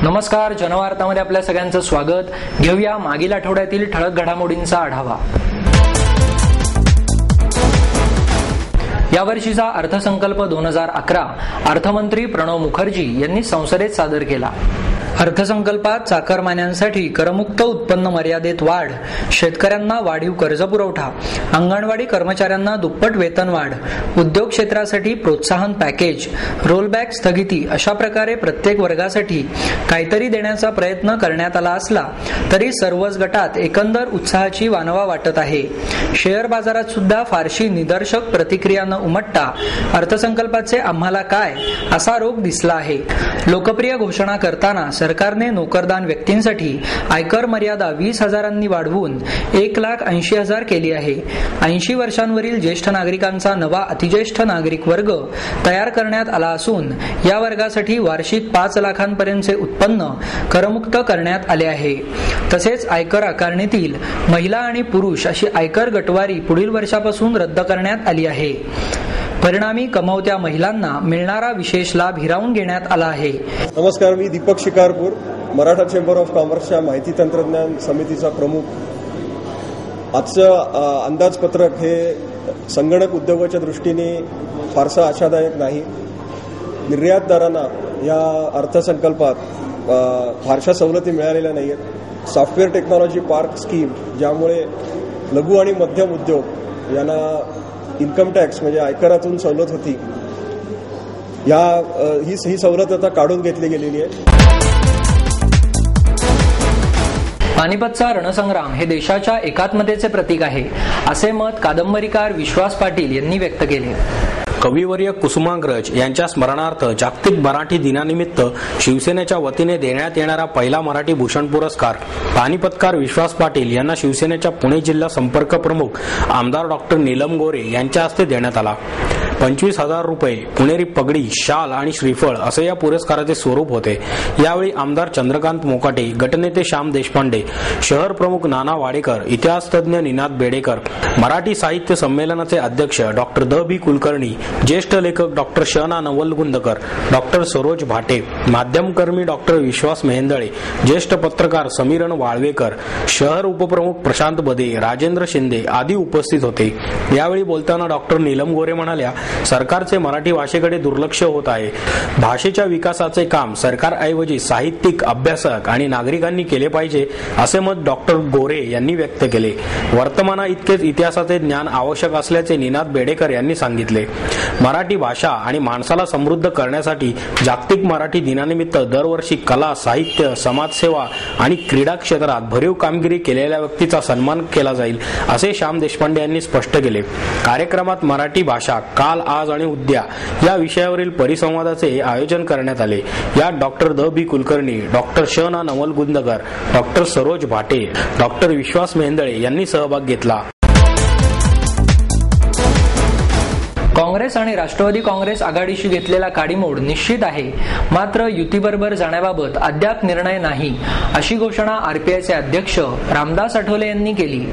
नमस्कार, जनवार्तामध्ये आपल्या सगळ्यांचं स्वागत. घेऊया मागील आठवड्यातील ठळक घडामोडींचा आढावा. यावर्षीचा अर्थसंकल्प 2011 अर्थमंत्री प्रणव मुखर्जी यांनी संसदेत सादर केला. अर्थसंकल्पात चाकरमान्यांसाठी करमुक्त उत्पन्न मर्यादेत वाढ, शेतकऱ्यांना वाढीव कर्ज पुरवठा, अंगणवाडी कर्मचाऱ्यांना दुप्पट वेतन वाढ, उद्योग क्षेत्रासाठी प्रोत्साहन पॅकेज, रोलबॅक स्थगिती अशा प्रकारे प्रत्येक वर्गासाठी काहीतरी देण्याचा प्रयत्न करण्यात आला असला तरी सर्वच गटात एकंदर उत्साहाची वानवा वाटत आहे. शेअर बाजारात सुद्धा फारशी निदर्शक प्रतिक्रिया न उमटता अर्थसंकल्पाचे आम्हाला काय असा रोग दिसला आहे. लोकप्रिय घोषणा करताना सरकारने नोकरदान व्यक्तींसाठी आयकर मर्यादा 20,000 वाढवून 1,80,000 केली आहे. 80 वर्षांवरील ज्येष्ठ नागरिकांचा नवा अतिज्येष्ठ नागरिक वर्ग तयार करण्यात आला असून या वर्गासाठी वार्षिक 5 लाखांपर्यंतचे उत्पन्न करमुक्त करण्यात आले आहे. तसेच आयकर आकारणीतील महिला आणि पुरुष अशी आयकर गटवारी पुढील वर्षापासून रद्द करण्यात आली आहे. परिणामी कमावत्या महिलांना मिळणारा विशेष लाभ हिरावून घेण्यात आला आहे. नमस्कार, मी दीपक शिकारपूर, मराठा चेंबर ऑफ कॉमर्सच्या माहिती तंत्रज्ञान समितीचा प्रमुख. आजचं अंदाजपत्रक हे संगणक उद्योगाच्या दृष्टीने फारसं आशादायक नाही. निर्यातदारांना या अर्थसंकल्पात फारशा सवलती मिळालेल्या नाही आहेत. सॉफ्टवेअर टेक्नॉलॉजी पार्क स्कीम, ज्यामुळे लघु आणि मध्यम उद्योग यांना इन्कम टॅक्स म्हणजे आयकरातून सवलत होती, ही सवलत आता काढून घेतली गेलेली आहे. पानिपतचा रणसंग्राम हे देशाच्या एकात्मतेचे प्रतीक आहे, असे मत कादंबरीकार विश्वास पाटील यांनी व्यक्त केले. कविवर्य कुसुमाग्रज यांच्या स्मरणार्थ जागतिक मराठी दिनानिमित्त शिवसेनेच्या वतीने देण्यात येणारा पहिला मराठी भूषण पुरस्कार पानिपतकार विश्वास पाटील यांना शिवसेनेच्या पुणे जिल्हा संपर्क प्रमुख आमदार डॉक्टर नीलम गोरे यांच्या हस्ते देण्यात आला. 25,000 रुपये, पुणेरी पगडी, शाल आणि श्रीफळ असे या पुरस्काराचे स्वरूप होते. यावेळी आमदार चंद्रकांत मोकाटे, गटनेते श्याम देशपांडे, शहर प्रमुख नाना वाडेकर, इतिहासतज्ञ निनाद बेडेकर, मराठी साहित्य संमेलनाचे अध्यक्ष डॉक्टर द बी कुलकर्णी, ज्येष्ठ लेखक डॉक्टर श ना नवलगुंदकर, डॉक्टर सरोज भाटे, माध्यमकर्मी डॉक्टर विश्वास मेहेंदळे, ज्येष्ठ पत्रकार समीरण वाळवेकर, शहर उपप्रमुख प्रशांत बदे, राजेंद्र शिंदे आदी उपस्थित होते. यावेळी बोलताना डॉक्टर नीलम गोरे म्हणाल्या, सरकारचे मराठी भाषेकडे दुर्लक्ष होत आहे. भाषेच्या विकासाचे काम सरकारऐवजी साहित्यिक, अभ्यासक आणि नागरिकांनी केले पाहिजे, असे मत डॉक्टर गोरे यांनी व्यक्त केले. वर्तमाना इतकेच इतिहासाचे ज्ञान आवश्यक असल्याचे निनाद बेडेकर यांनी सांगितले. मराठी भाषा आणि माणसाला समृद्ध करण्यासाठी जागतिक मराठी दिनानिमित्त दरवर्षी कला, साहित्य, समाजसेवा आणि क्रीडा क्षेत्रात भरीव कामगिरी केलेल्या व्यक्तीचा सन्मान केला जाईल, असे श्याम देशपांडे यांनी स्पष्ट केले. कार्यक्रमात मराठी भाषा काल, आज आणि उद्या या विषयावरील परिसंवादाचे आयोजन करण्यात आले. यात डॉक्टर द बी कुलकर्णी, डॉक्टर श ना नवलगुंदकर, डॉक्टर सरोज भाटे, डॉक्टर विश्वास मेहेंदळे यांनी सहभाग घेतला. काँग्रेस आणि राष्ट्रवादी काँग्रेस आघाडीशी घेतलेला काडीमोड निश्चित आहे, मात्र युतीबरोबर जाण्याबाबत अद्याप निर्णय नाही, अशी घोषणा आरपीआयचे अध्यक्ष रामदास आठवले यांनी केली.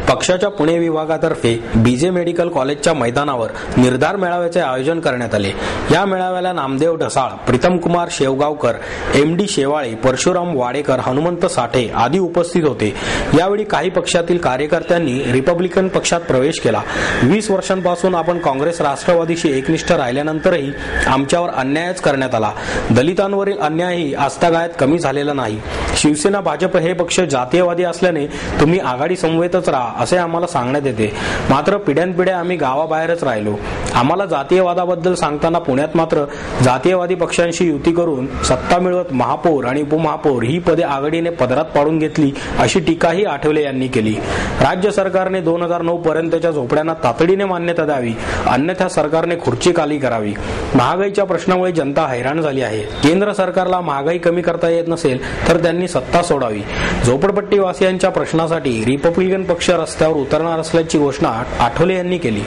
पक्षाच्या पुणे विभागातर्फे बीजे मेडिकल कॉलेजच्या मैदानावर निर्धार मेळाव्याचे आयोजन करण्यात आले. या मेळाव्याला नामदेव ढसाळ, प्रीतमकुमार शेवगावकर, MD शेवाळे, परशुराम वाडेकर, हनुमंत साठे आदी उपस्थित होते. यावेळी काही पक्षातील कार्यकर्त्यांनी रिपब्लिकन पक्षात प्रवेश केला. 20 वर्षांपासून आपण काँग्रेस राष्ट्रवादीशी एकनिष्ठ राहिल्यानंतरही आमच्यावर अन्यायच करण्यात आला. दलितांवरील अन्यायही आजतागायत कमी झालेला नाही. शिवसेना, भाजप हे पक्ष जातीयवादी असल्याने तुम्ही आघाडी समवेतच राहा असे आम्हाला सांगण्यात येते. मात्र पिढ्यानपिढ्या आम्ही गावाबाहेरच राहिलो. आम्हाला जातीयवादाबद्दल सांगताना पुण्यात मात्र जातीयवादी पक्षांशी युती करून सत्ता मिळवत महापौर आणि उपमहापौर ही पदे आघाडीने पदरात पाडून घेतली, अशी टीकाही आठवले यांनी केली. राज्य सरकारने 2009 पर्यंतच्या झोपड्यांना तातडीने मान्यता द्यावी, अन्यथा सरकारने खुर्ची खाली करावी. महागाईच्या प्रश्नामुळे जनता हैराण झाली आहे. केंद्र सरकारला महागाई कमी करता येत नसेल तर त्यांनी सत्ता सोडावी. झोपडपट्टीवासियांच्या प्रश्नासाठी रिपब्लिकन पक्ष रस्त्यावर उतरणार असल्याची घोषणा आठवले यांनी केली.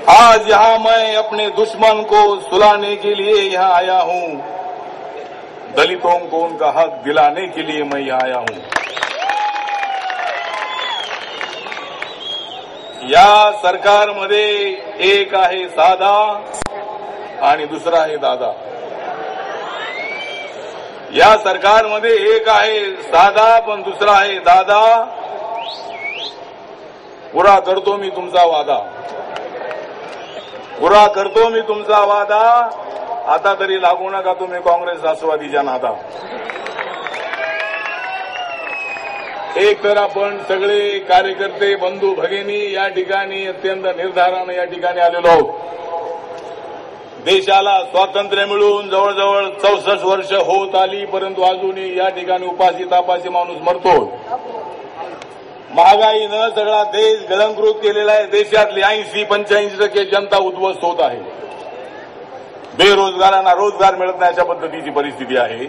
आज यहाँ मैं अपने दुश्मन को सुलाने के लिए यहाँ आया हूँ, दलितों को उनका हक दिलाने के लिए मैं यहाँ आया हूँ. या सरकारमध्ये एक आहे साधा आणि दुसरा आहे दादा. या सरकारमध्ये एक आहे साधा पण दुसरा आहे दादा. पुरा करतो मी तुमचा वादा, पुरा करतो मी तुमचा वादा. आता तरी लागू नका तुम्ही काँग्रेस राष्ट्रवादीच्या नादा. एक तर आपण सगळे कार्यकर्ते बंधू भगिनी या ठिकाणी अत्यंत निर्धाराने या ठिकाणी आलेलो आहोत. देशाला स्वातंत्र्य मिळून जवळजवळ 64 वर्ष होत आली, परंतु अजूनही या ठिकाणी उपाशी तापाशी माणूस मरतो. महागाईनं सगळा देश गळंकृत केलेला आहे. देशातली 80-85% जनता उद्ध्वस्त होत आहे. बेरोजगारांना रोजगार मिळत नाही अशा पद्धतीची परिस्थिती आहे.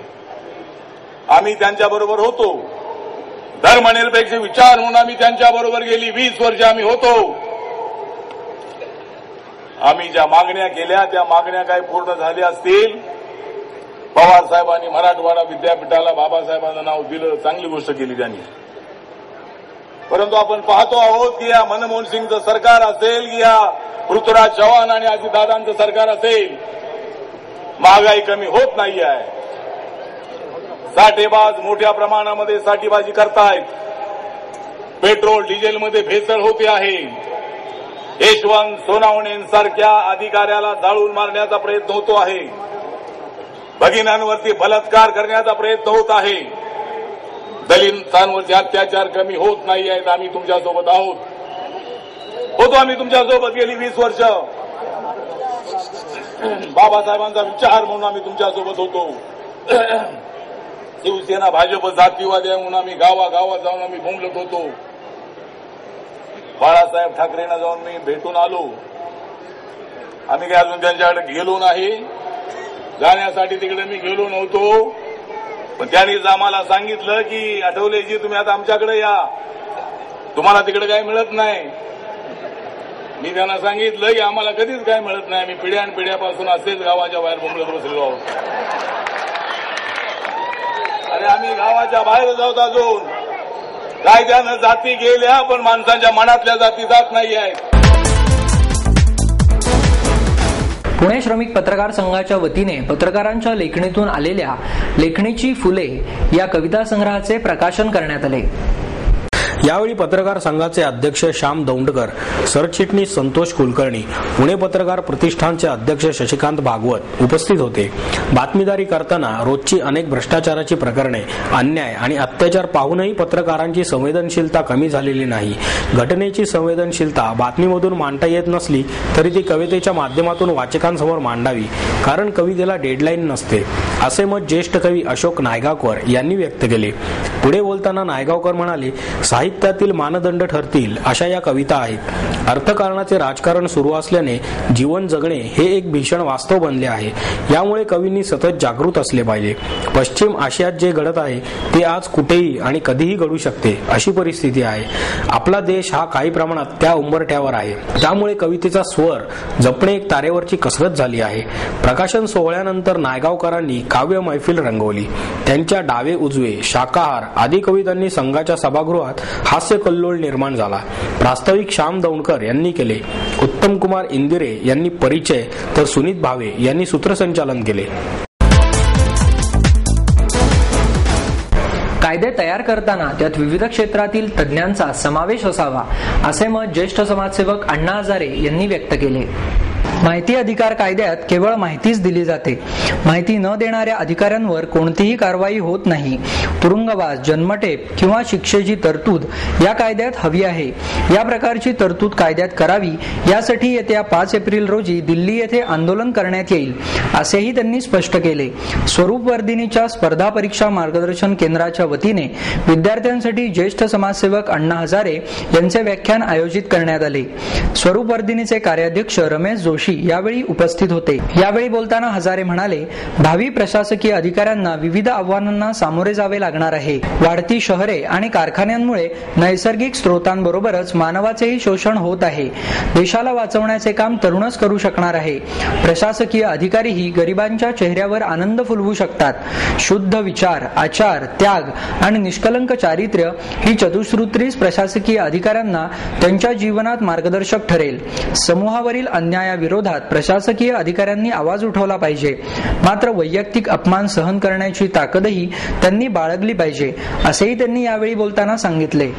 आम्ही त्यांच्याबरोबर होतो. धर्मनिरपेक्ष विचार म्हणून आम्ही त्यांच्याबरोबर गेली 20 वर्ष आम्ही होतो. आम्ही ज्या मागण्या केल्या त्या मागण्या काय पूर्ण झाल्या असतील. पवार साहेबांनी मराठवाडा विद्यापीठाला बाबासाहेबांचं नाव दिलं, चांगली गोष्ट केली त्यांनी. परंतु आपण पाहतो आहोत की या मनमोहन सिंगचं सरकार असेल की या पृथ्वीराज चव्हाण आणि अजितदादांचं सरकार असेल, महागाई कमी होत नाही आहे. साठेबाज मोठ्या प्रमाणामध्ये साठेबाजी करतायत. पेट्रोल डिझेलमध्ये भेसळ होते आहे. यशवंत सोनावणेंसारख्या अधिकाऱ्याला जाळून मारण्याचा प्रयत्न होतो आहे. भगिनींवरती बलात्कार करण्याचा प्रयत्न होत आहे. दलितांवरचे अत्याचार कमी होत नाही आहेत. आम्ही तुमच्यासोबत आहोत, होतो आम्ही तुमच्यासोबत गेली 20 वर्ष. बाबासाहेबांचा विचार म्हणून आम्ही तुमच्यासोबत होतो. शिवसेना भाजप जातीवादी म्हणून आम्ही गावागावात जाऊन आम्ही बोंबलत होतो. बाळासाहेब ठाकरेंना जाऊन मी भेटून आलो. आम्ही काय अजून त्यांच्याकडे गेलो नाही. जाण्यासाठी तिकडे मी गेलो नव्हतो, पण त्यांनीच आम्हाला सांगितलं की आठवलेजी तुम्ही आता आमच्याकडे या, तुम्हाला तिकडे काही मिळत नाही. मी त्यांना सांगितलं की आम्हाला कधीच काय मिळत नाही. आम्ही पिढ्यानपिढ्यापासून असेच गावाच्या बाहेर बोंबलत बसलेलो आहोत. आणि आम्ही गावाच्या बाहेर जाऊत अजून. कायद्यानं जाती गेल्या पण माणसांच्या मनातल्या जाती जात नाही आहेत. पुणे श्रमिक पत्रकार संघाच्या वतीने पत्रकारांच्या लेखणीतून आलेल्या लेखणीची फुले या कविता संग्रहाचे प्रकाशन करण्यात आले. यावेळी पत्रकार संघाचे अध्यक्ष श्याम दौंडकर, सरचिटणीस संतोष कुलकर्णी, पुणे पत्रकार प्रतिष्ठानचे अध्यक्ष शशिकांत भागवत उपस्थित होते. बातमीदारी करताना रोजची अनेक भ्रष्टाचाराची प्रकरणे, अन्याय आणि अत्याचार पाहूनही पत्रकारांची संवेदनशीलता कमी झालेली नाही. घटनेची संवेदनशीलता बातमीमधून मांडता येत नसली तरी ती कवितेच्या माध्यमातून वाचकांसमोर मांडावी, कारण कवितेला डेडलाईन नसते, असे मत ज्येष्ठ कवी अशोक नायगावकर यांनी व्यक्त केले. पुढे बोलताना नायगावकर म्हणाले, साहित्यातील मानदंड ठरतील अशा या कविता आहेत. अर्थकारणाचे राजकारण सुरू असल्याने जीवन जगणे हे एक भीषण वास्तव बनले आहे. यामुळे कवींनी सतत जागृत असले पाहिजे. पश्चिम आशियात जे घडत आहे ते आज कुठेही आणि कधीही घडू शकते अशी परिस्थिती आहे. आपला देश हा काही प्रमाणात त्या उंबरठ्यावर आहे. त्यामुळे कवितेचा स्वर जपणे एक तारेवरची कसरत झाली आहे. प्रकाशन सोहळ्यानंतर नायगावकरांनी काव्य मैफिल रंगवली. त्यांच्या डावे उजवे, शाकाहार आदी कवितांनी संघाच्या सभागृहात हास्य कल्लोळ निर्माण झाला. प्रास्ताविक श्याम दौंडकर यांनी केले. उत्तम कुमार इंदिरे यांनी परिचय तर सुनीत भावे यांनी सूत्रसंचालन केले. कायदे तयार करताना त्यात विविध क्षेत्रातील तज्ज्ञांचा समावेश असावा, असे मत ज्येष्ठ समाजसेवक अण्णा हजारे यांनी व्यक्त केले. माहिती अधिकार कायद्यात केवळ माहितीच दिली जाते. माहिती न देणाऱ्या अधिकाऱ्यांवर कोणतीही कारवाई होत नाही. तुरुंगवास, जन्मठेप किंवा शिक्षेची तरतूद या कायद्यात हवी आहे. या प्रकारची तरतूद कायद्यात करावी, यासाठी येत्या 5 एप्रिल रोजी दिल्ली येथे आंदोलन करण्यात येईल, असेही त्यांनी स्पष्ट केले. स्वरूप वर्धिनीच्या स्पर्धा परीक्षा मार्गदर्शन केंद्राच्या वतीने विद्यार्थ्यांसाठी ज्येष्ठ समाजसेवक अण्णा हजारे यांचे व्याख्यान आयोजित करण्यात आले. स्वरूप वर्धिनीचे कार्याध्यक्ष रमेश जोशी यावेळी उपस्थित होते. यावेळी बोलताना हजारे म्हणाले, भावी प्रशासकीय अधिकाऱ्यांना विविध आव्हानांना सामोरे जावे लागणार आहे. वाढती शहरे आणि कारखान्यांमुळे नैसर्गिक स्रोतांबरोबरच मानवाचेही शोषण होत आहे. देशाला वाचवण्याचे काम तरुणच करू शकणार आहे. प्रशासकीय अधिकारीही गरिबांच्या चेहऱ्यावर आनंद फुलवू शकतात. शुद्ध विचार, आचार, त्याग आणि निष्कलंक चारित्र्य ही चतुश्रुत्रीच प्रशासकीय अधिकाऱ्यांना त्यांच्या जीवनात मार्गदर्शक ठरेल. समूहावरील अन्यायाविरोधात विरोधात प्रशासकीय अधिकाऱ्यांनी आवाज उठवला पाहिजे, मात्र वैयक्तिक अपमान सहन करण्याची ताकदही त्यांनी बाळगली पाहिजे, असेही त्यांनी यावेळी बोलताना सांगितले.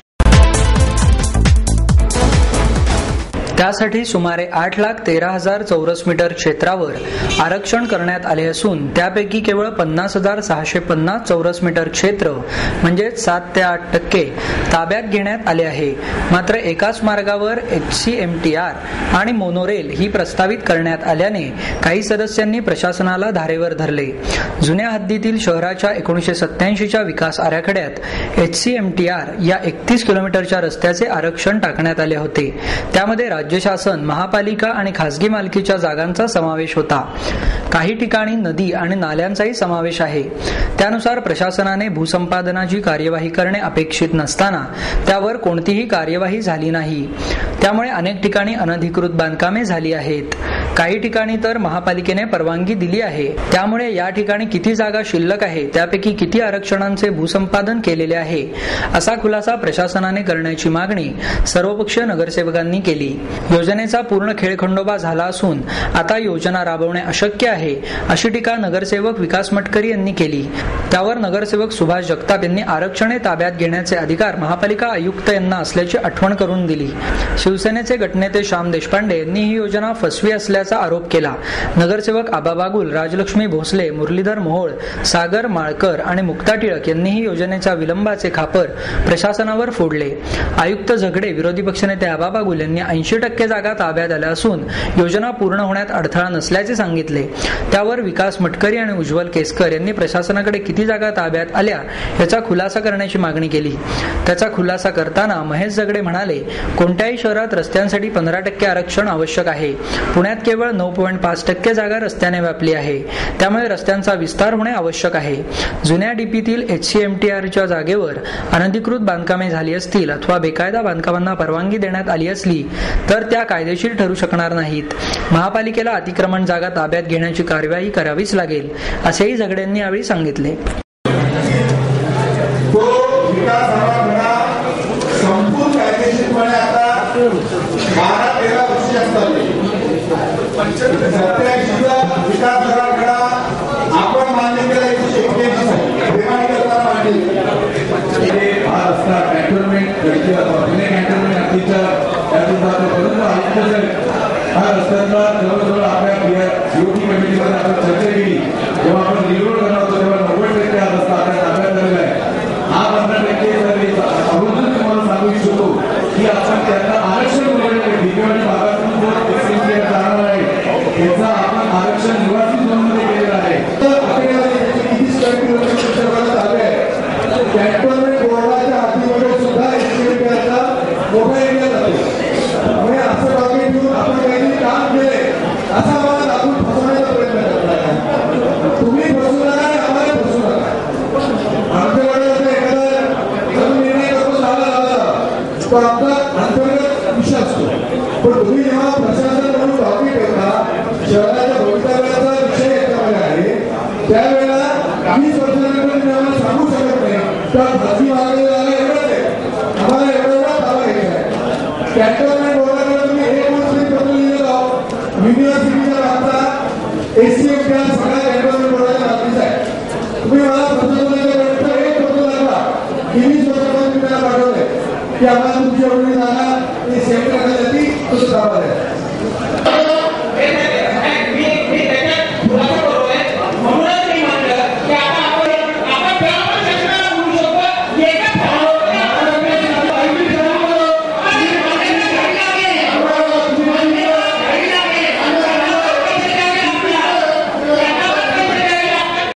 त्यासाठी सुमारे 8,13,000 चौरस मीटर क्षेत्रावर आरक्षण करण्यात आले असून त्यापैकी केवळ 50,650 चौरस मीटर क्षेत्र म्हणजे 7 ते 8% ताब्यात घेण्यात आले आहे. मात्र एकाच मार्गावर HCMTR आणि मोनोरेल ही प्रस्तावित करण्यात आल्याने काही सदस्यांनी प्रशासनाला धारेवर धरले. जुन्या हद्दीतील शहराच्या 1987च्या विकास आराखड्यात HCMTR या 31 किलोमीटरच्या रस्त्याचे आरक्षण टाकण्यात आले होते. त्यामध्ये राज्य शासन, महापालिका आणि खासगी मालकीच्या जागांचा समावेश होता. काही ठिकाणी नदी आणि नाल्यांचाही समावेश आहे. त्यानुसार प्रशासनाने भूसंपादनाची कार्यवाही करणे अपेक्षित नसताना त्यावर कोणतीही कार्यवाही झाली नाही. त्यामुळे अनेक ठिकाणी अनधिकृत बांधकामे झाली आहेत. काही ठिकाणी तर महापालिकेने परवानगी दिली आहे. त्यामुळे या ठिकाणी किती जागा शिल्लक आहे, त्यापैकी किती आरक्षणांचे भूसंपादन केलेले आहे, असा खुलासा प्रशासनाने करण्याची मागणी सर्वपक्षीय नगरसेवकांनी केली. योजनेचा पूर्ण खेळखंडोबा झाला असून आता योजना राबवणे अशक्य आहे, अशी टीका नगरसेवक विकास मटकरी यांनी केली. त्यावर नगरसेवक सुभाष जगताप यांनी आरक्षणे ताब्यात घेण्याचे अधिकार महापालिका आयुक्त यांना असल्याची आठवण करून दिली. शिवसेनेचे गटनेते श्याम देशपांडे यांनी ही योजना फसवी असल्याचा आरोप केला. नगरसेवक आबा बागुल, राजलक्ष्मी भोसले, मुरलीधर मोहोळ, सागर माळकर आणि मुक्ता टिळक यांनी ही योजनेच्या विलंबाचे खापर प्रशासनावर फोडले. आयुक्त झगडे, विरोधी पक्षनेते आबा बागुल यांनी 80% जागा ताब्यात आल्या असून योजना पूर्ण होण्यात अडथळा नसल्याचे सांगितले. त्यावर विकास मटकरी आणि उज्ज्वल केसकर यांनी प्रशासनाकडे किती जागा ताब्यात आल्या याचा खुलासा करण्याची मागणी केली. त्याचा खुलासा करताना महेश झगडे म्हणाले, कोणत्याही शहरात रस्त्यांसाठी 15% आरक्षण आवश्यक आहे. पुण्यात केवळ 9.5% जागा रस्त्याने व्यापली आहे. त्यामुळे रस्त्यांचा विस्तार होणे आवश्यक आहे. जुन्या डीपीतील HCMTRच्या जागेवर अनधिकृत बांधकामे झाली असतील अथवा बेकायदा बांधकामांना परवानगी देण्यात आली असली तर त्या कायदेशीर ठरू शकणार नाहीत. महापालिकेला अतिक्रमण जागा ताब्यात घेण्याची कार्यवाही करावीच लागेल, असेही झगड्यांनी यावेळी सांगितले. हा रस्त्याचा जवळजवळ आपल्या COT कमिटीमध्ये आपण चर्चा केली. जेव्हा आपण रिलोड करणार होतो तेव्हा 90% हा रस्ता आपल्या ताब्यात झालेला आहे. हा 15% आवर्जून तुम्हाला सांगू इच्छितो की आपण त्यांना आरक्षण मिळवले. ठिकाणी भागातून जो जाणार आहे त्याचा आपण आरक्षण निवासी झोनमध्ये केलेलं आहे. तर आपल्याला किती स्क्वेअर किलोमीटर ताब्यात आहे. कॅन्टोन्मेंट बोर्डाच्या हातीमध्ये सुद्धा HCMTRचा मोठा एरिया जातो. त्यामुळे असं डॉक्युमेंट घेऊन आपण काहीतरी काम केले असा मला दाखवून फसवण्याचा प्रयत्न करताय. तुम्ही फसू नका, आम्हाला फसू नका. आमच्याकडे असं एखादा जर निर्णय करतो झाला तो आमचा अंतर्गत विषय असतो. पण तुम्ही जेव्हा प्रशासन म्हणून टॉपिक ठेवता, शहराच्या भवितव्याचा विषय याच्यामध्ये आहे, त्यावेळेला 20 वर्षानंतर तुम्ही आम्हाला सांगू शकत नाही तर खाजगी मागणी झाला एवढंच आहे, आम्हाला एवढा दावा घ्यायचा आहे. कॅन्टोन्मेंट बोर्डाकडे तुम्ही हे गोष्टी पत्र लिहिलं, युनिव्हर्सिटीच्या राहता HCMTR